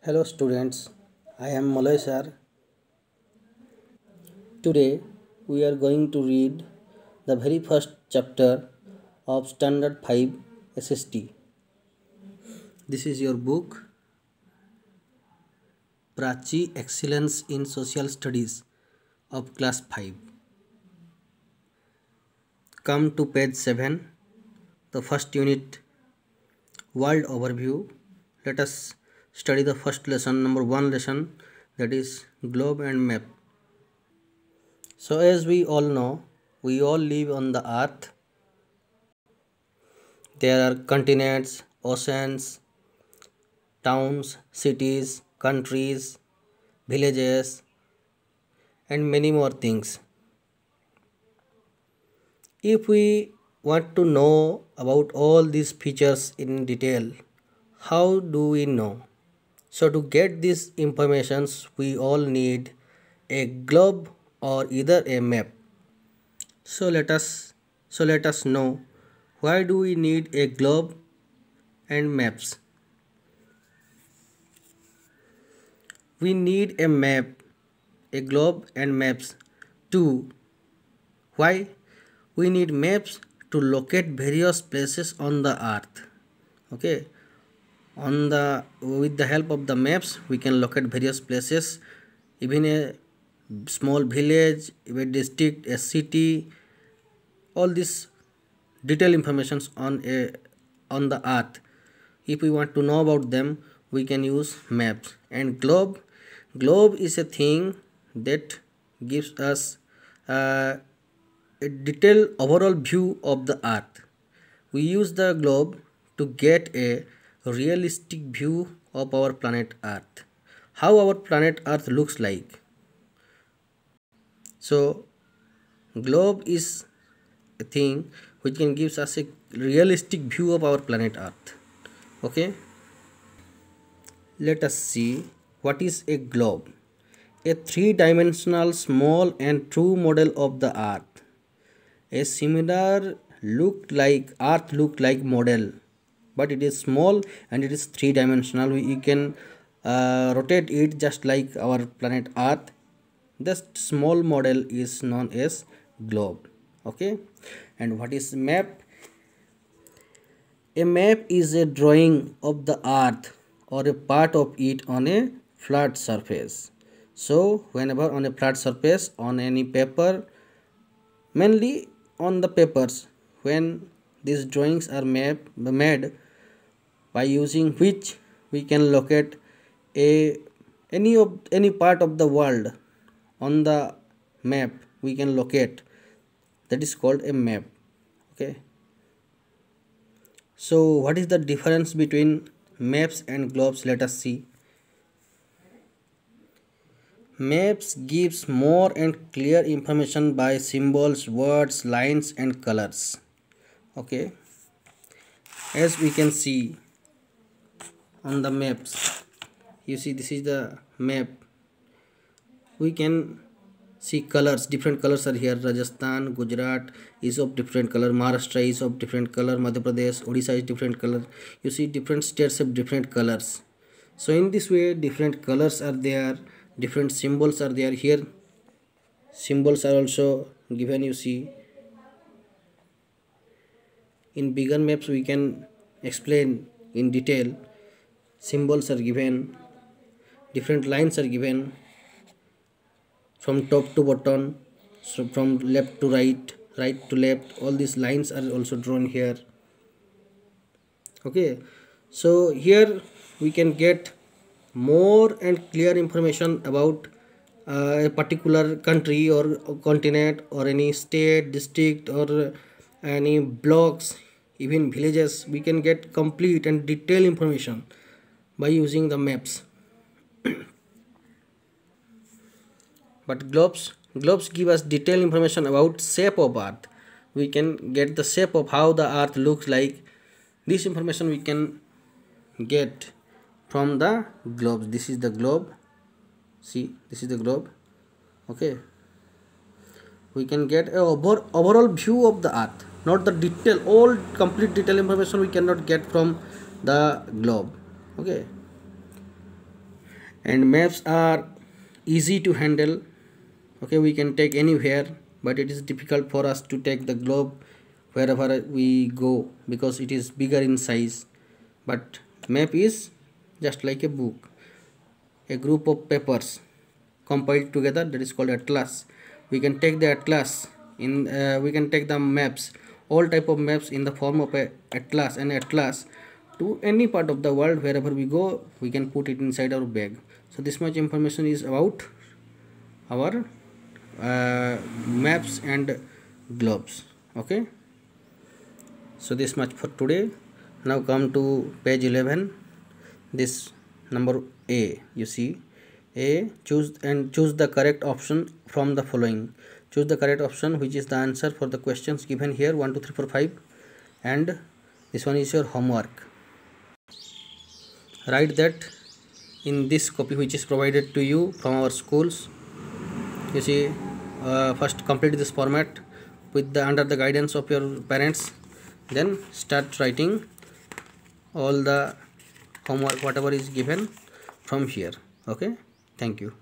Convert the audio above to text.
Hello students, I am Malay sir. Today we are going to read the very first chapter of Standard 5 SST. This is your book Prachi Excellence in Social Studies of class 5. Come to page 7, the first unit, World Overview. Let us study the first lesson, number 1 lesson, that is Globe and Map. So as we all know, we all live on the earth. There are continents, oceans, towns, cities, countries, villages, and many more things. If we want to know about all these features in detail, how do we know? So to get these informations, we all need a globe or either a map. So let us know, why do we need a globe and maps? We need a map, a globe and maps too. Why? We need maps to locate various places on the earth. Okay, with the help of the maps we can locate various places, even a small village, a district, a city, all these detailed informations on the earth. If we want to know about them, we can use maps. And globe is a thing that gives us a detailed overall view of the earth. We use the globe to get a realistic view of our planet earth, how our planet earth looks like. So globe is a thing which can gives us a realistic view of our planet earth. Okay, let us see what is a globe. A three-dimensional small and true model of the earth. A similar earth look like model, but it is small and it is three-dimensional. You can rotate it just like our planet earth. This small model is known as globe. Okay, and what is map? A map is a drawing of the earth or a part of it on a flat surface. So whenever on a flat surface, on any paper, mainly on the papers, when these drawings are made, by using which we can locate any part of the world on the map, we can locate, that is called a map. Okay, so what is the difference between maps and globes? Let us see. Maps gives more and clear information by symbols, words, lines and colors. Okay, as we can see on the maps, you see this is the map. We can see colors, different colors are here. Rajasthan, Gujarat is of different color, Maharashtra is of different color, Madhya Pradesh, Odisha is different color. You see different states have different colors. So in this way different colors are there, different symbols are there. Here symbols are also given. You see in bigger maps we can explain in detail. Symbols are given, different lines are given from top to bottom, so from left to right, right to left, all these lines are also drawn here. Okay, so here we can get more and clear information about a particular country or continent or any state, district or any blocks, even villages. We can get complete and detailed information by using the maps. But globes give us detailed information about shape of earth. We can get the shape of how the earth looks like. This information we can get from the globes. This is the globe. See, this is the globe. Okay, we can get a overall view of the earth, not the detail, all complete detail information we cannot get from the globe. Okay, and maps are easy to handle. Okay, we can take anywhere, but it is difficult for us to take the globe wherever we go because it is bigger in size. But map is just like a book, a group of papers compiled together, that is called atlas. We can take the atlas in we can take the maps, all type of maps in the form of a atlas, and atlas to any part of the world wherever we go, we can put it inside our bag. So this much information is about our maps and globes. Okay, so this much for today. Now come to page 11. This number A, you see A, choose the correct option from the following. Choose the correct option which is the answer for the questions given here 1 2 3 4 5, and this one is your homework. Write that in this copy which is provided to you from our schools. You see, first complete this format with the under the guidance of your parents, then start writing all the homework whatever is given from here. Okay, thank you.